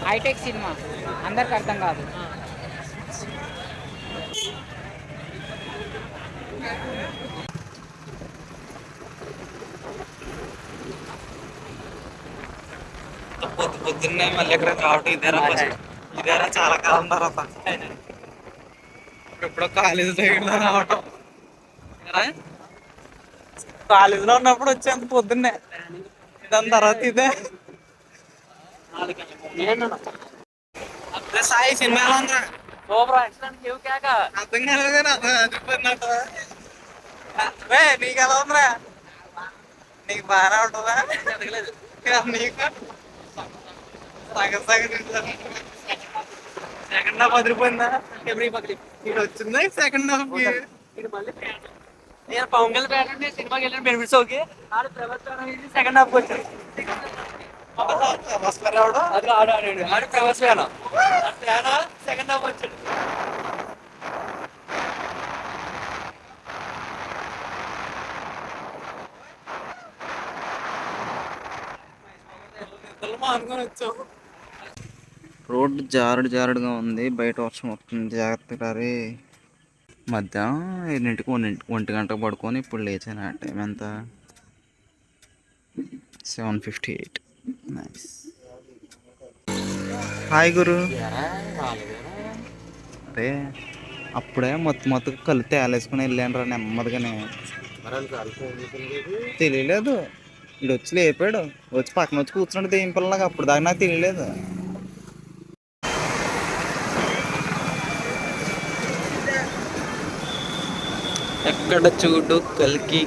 Hitech cinema అందరికి అర్థం కాదు. పొద్దున్నే మళ్ళీ ఎక్కడ రావటం ఇదేరా చాలా కాలం తర్వాత ఇప్పుడు కాలేజీ సైడ్లో రావటం. కాలేజీలో ఉన్నప్పుడు వచ్చేంత పొద్దున్నే, దాని తర్వాత ఇదే. సాయి సినిమా ఎలా ఉందా? అర్థం కాలేదు నీకు ఎలా ఉందిరా? నీకు బాగానే ఉంటుందా? నీకు సగం సెకండ్ హాఫ్ అదిరిపోయిందా? ఇది వచ్చిందా సెకండ్ హాఫ్? నేను పవన్ కళ్యాణ్ పేట సినిమాకి వెళ్ళిన బెనిఫిట్స్ ఓకే, సెకండ్ హాఫ్ వచ్చాడు. ఆడు ప్రభాస్ వేనా సెకండ్ హాఫ్ వచ్చాడు. రోడ్డు జారుడుగా ఉంది, బయట వర్షం వస్తుంది, జాగ్రత్తగా రే. మధ్యాహ్నం 8ంటికి 1 గంటకు పడుకొని ఇప్పుడు లేచాను. ఆ టైం ఎంత? 7:58. నైస్. హాయ్ గురు. అరే అప్పుడే మొత్తం కళ్ళు తేలేసుకుని వెళ్ళాను రా నెమ్మదిగానే. తెలియలేదు, ఇడు వచ్చి లేపాడు, వచ్చి పక్కన వచ్చి కూర్చున్నాడు దేం పిల్లలాగా. అప్పుడు దాకా నాకు తెలియలేదు. ఎక్కడ చూడు కల్కి.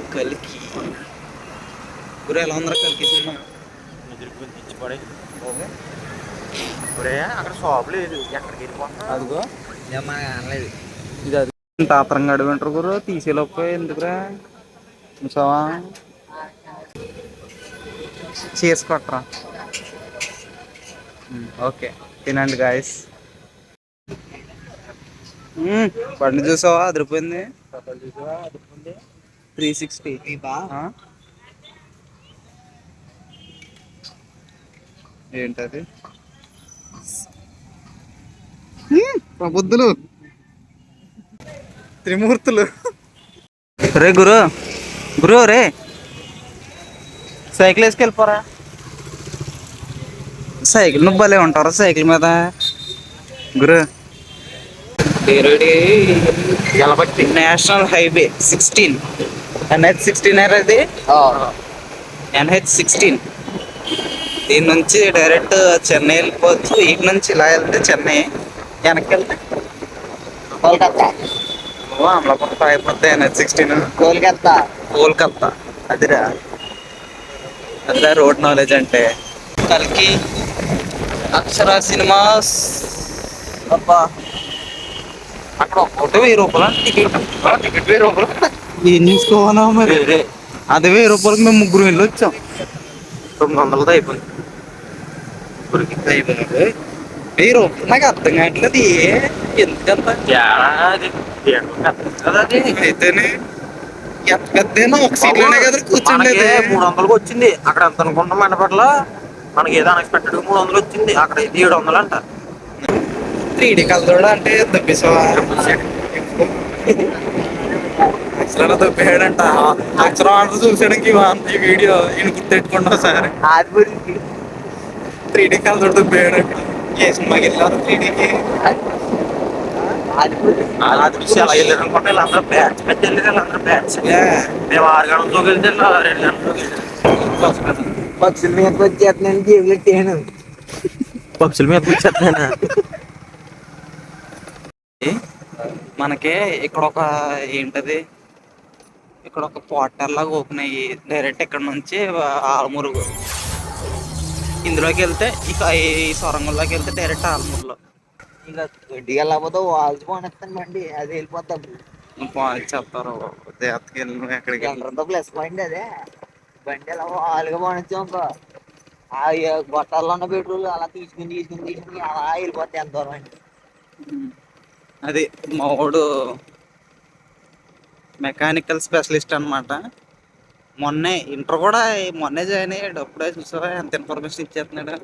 గురు ఎలా ఉందరా కల్కి సినిమా? అక్కడ షాప్ లేదు, ఎక్కడికి వెళ్ళిపోతున్నా? అదిగో అనలేదు ఇది. అది తాత్రంగా అడుగుంటారు గురు, తీసేలోపు ఎందుకురా చూసావా? చేసుకొట్రా. ఓకే తినండి గాయస్. బండి చూసావా? అదిరిపోయింది. 360. ఏంటది? ప్రబుద్ధులు, త్రిమూర్తులు. రే గురు రే, సైకిల్ వేసుకెళ్ళిపోరా. సైకిల్ నువ్వు భలే ఉంటారా సైకిల్ మీద గురు. నేషనల్ హైవే 16, NH16 అది. NH16. దీని నుంచి డైరెక్ట్ చెన్నై వెళ్ళిపోవచ్చు. ఇటు నుంచి ఇలా వెళ్తే చెన్నై, వెనక్కి వెళ్తే అమలాపురం అయిపోతే NH16. కోల్కత్తా. అదిరా రోడ్ నాలెడ్జ్ అంటే. కల్కి అక్షర సినిమాస్. అబ్బా అక్కడ ఒకటి 1000 రూపాయలు టికెట్. 1000 రూపాయలు ఏం చూసుకోవాలా మరి? అదే 1000 రూపాయలకి మేము ముగ్గురు వెళ్ళి వచ్చాం. 900 అయిపోయింది. 1000 రూపాయలు నాకు అర్థం కావట్లేదు. ఎందుకంత అయితేనే పెద్దనా ఒక సీట్లోనే కదా కూర్చుండేది. 300కి వచ్చింది అక్కడ. ఎంత అనుకుంటాం మండపట్ల మనకి ఏదో అన్ఎక్స్పెక్టెడ్ 300 వచ్చింది, అక్కడ 700 అంట. 3D కలర్ అంటే దొబ్బేసావా? అక్షరాలు దొబ్బేయాడంట. అక్షరం ఆర్డర్ చూసాడానికి ఈ వీడియో ఈయన గుర్తెట్టుకుంటా సార్. 3D colour దొబ్బేయాడంట. ఏ సినిమాకి వెళ్ళారు 3Dకి? అలా వెళ్ళారు అనుకుంటే వీళ్ళందరూ బ్యాచ్ పెద్ద వెళ్ళారు. వీళ్ళందరూ బ్యాచ్. మేము 6 గంటలతో వెళ్తే 2 గంటలతో. పక్షుల మీదకి వచ్చేస్తున్నాను, జేబులు ఎట్టాను. పక్షుల మీదకి వచ్చేస్తున్నాను. మనకి ఇక్కడ ఒక ఏంటది, ఇక్కడ ఒక పోర్టల్ లాగా ఓపెన్ అయ్యి డైరెక్ట్ ఇక్కడ నుంచి ఆలమూరు ఇందులోకి వెళ్తే ఇక ఈ సొరంగంలోకి వెళ్తే డైరెక్ట్ ఆలమూరులో. ఇంకా గట్టిగా వెళ్ళకపోతే వాల్స్ పోనేస్తాను బండి, అది వెళ్ళిపోతాం. చెప్తారు దేవతకి వెళ్ళి ఎక్కడికి వెళ్ళి. ఎండ్రతో ప్లస్ పాయింట్ అదే, బండి ఎలా వాలుగా పోనిచ్చాం అనుకో, ఆ గొట్టాల్లో ఉన్న పెట్రోల్ అలా తీసుకుని అలా వెళ్ళిపోతాయి ఎంత దూరం అండి. అది మా వాడు మెకానికల్ స్పెషలిస్ట్ అనమాట. మొన్నే ఇంటర్ కూడా మొన్నే జాయిన్ అయ్యాడు. అప్పుడే చూసావా ఎంత ఇన్ఫర్మేషన్ ఇచ్చేస్తున్నాడు.